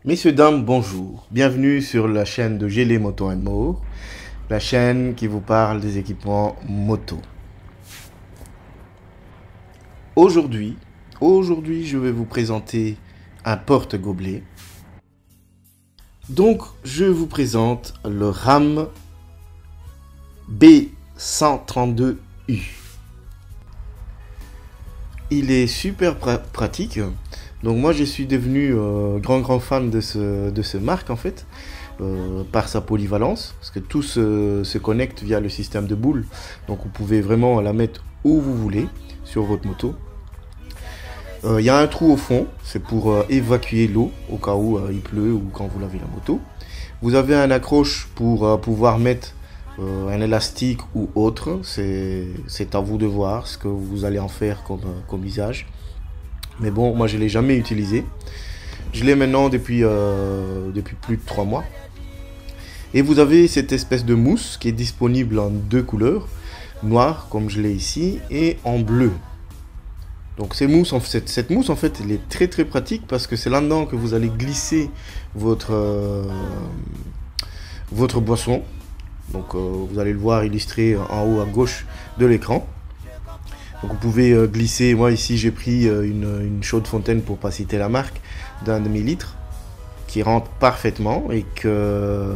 Messieurs, dames, bonjour. Bienvenue sur la chaîne de Gélé Moto & More, la chaîne qui vous parle des équipements moto. Aujourd'hui, je vais vous présenter un porte-gobelet. Donc, je vous présente le RAM B132U. Il est super pratique. Donc moi je suis devenu grand fan de ce marque en fait, par sa polyvalence, parce que tout se connecte via le système de boule. Donc vous pouvez vraiment la mettre où vous voulez sur votre moto. Il y a un trou au fond, c'est pour évacuer l'eau au cas où il pleut ou quand vous lavez la moto. Vous avez un accroche pour pouvoir mettre un élastique ou autre. C'est à vous de voir ce que vous allez en faire comme usage. Mais bon, moi je ne l'ai jamais utilisé. Je l'ai maintenant depuis plus de 3 mois. Et vous avez cette espèce de mousse qui est disponible en 2 couleurs. Noir comme je l'ai ici et en bleu. Donc cette mousse en fait elle est très pratique parce que c'est là-dedans que vous allez glisser votre boisson. Donc vous allez le voir illustré en haut à gauche de l'écran. Donc vous pouvez glisser, moi ici j'ai pris une chaude fontaine pour pas citer la marque, d'un demi-litre, qui rentre parfaitement et que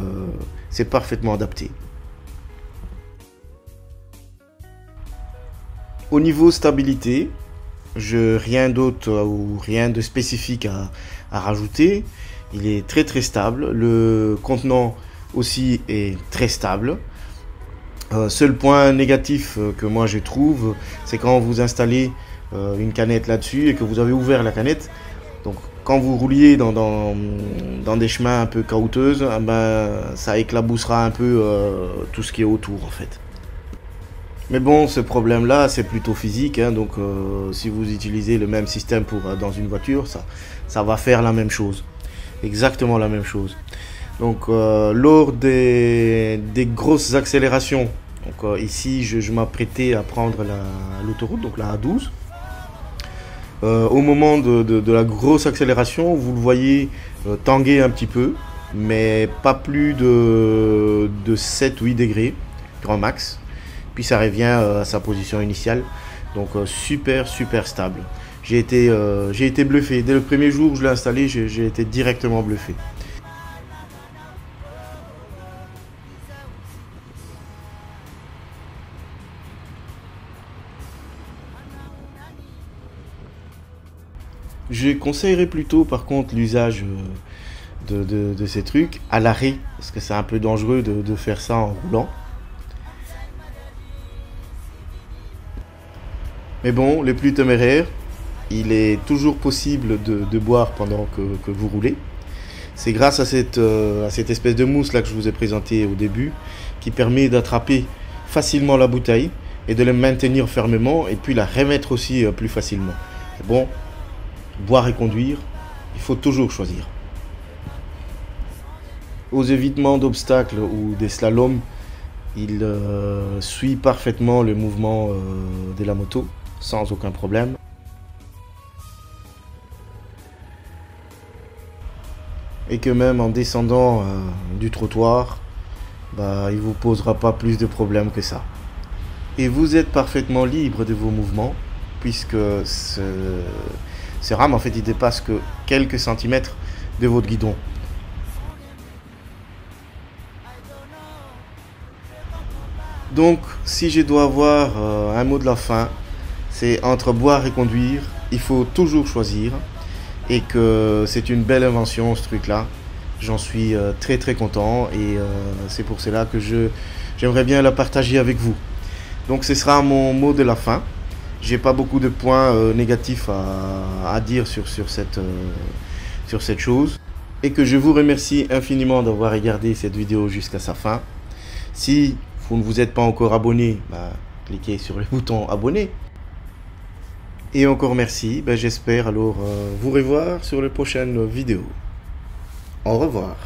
c'est parfaitement adapté. Au niveau stabilité, rien d'autre ou rien de spécifique à rajouter. Il est très stable, le contenant aussi est très stable. Seul point négatif que moi je trouve, c'est quand vous installez une canette là-dessus et que vous avez ouvert la canette. Donc quand vous rouliez dans des chemins un peu caouteuses, ça éclaboussera un peu tout ce qui est autour en fait. Mais bon, ce problème-là, c'est plutôt physique, hein, donc si vous utilisez le même système dans une voiture, ça va faire la même chose. Exactement la même chose. Donc lors des grosses accélérations, donc ici je m'apprêtais à prendre l'autoroute, donc la A12. Au moment de la grosse accélération, vous le voyez tanguer un petit peu, mais pas plus de 7-8 degrés, grand max. Puis ça revient à sa position initiale, donc super stable. J'ai été bluffé. Dès le premier jour où je l'ai installé, j'ai été directement bluffé. Je conseillerais plutôt par contre l'usage de ces trucs à l'arrêt, parce que c'est un peu dangereux de faire ça en roulant. Mais bon, les plus téméraires, il est toujours possible de boire pendant que vous roulez. C'est grâce à cette espèce de mousse là que je vous ai présenté au début, qui permet d'attraper facilement la bouteille et de la maintenir fermement et puis la remettre aussi plus facilement. Bon, boire et conduire, il faut toujours choisir. Aux évitements d'obstacles ou des slaloms, il suit parfaitement le mouvement de la moto sans aucun problème. Et que même en descendant du trottoir, il ne vous posera pas plus de problèmes que ça. Et vous êtes parfaitement libre de vos mouvements puisque ce RAM en fait il dépasse que quelques centimètres de votre guidon. Donc si je dois avoir un mot de la fin, c'est entre boire et conduire, il faut toujours choisir et que c'est une belle invention ce truc là. J'en suis très content et c'est pour cela que j'aimerais bien la partager avec vous. Donc ce sera mon mot de la fin. J'ai pas beaucoup de points négatifs à dire sur cette chose. Et que je vous remercie infiniment d'avoir regardé cette vidéo jusqu'à sa fin. Si vous ne vous êtes pas encore abonné, cliquez sur le bouton abonner. Et encore merci. J'espère alors vous revoir sur les prochaines vidéos. Au revoir.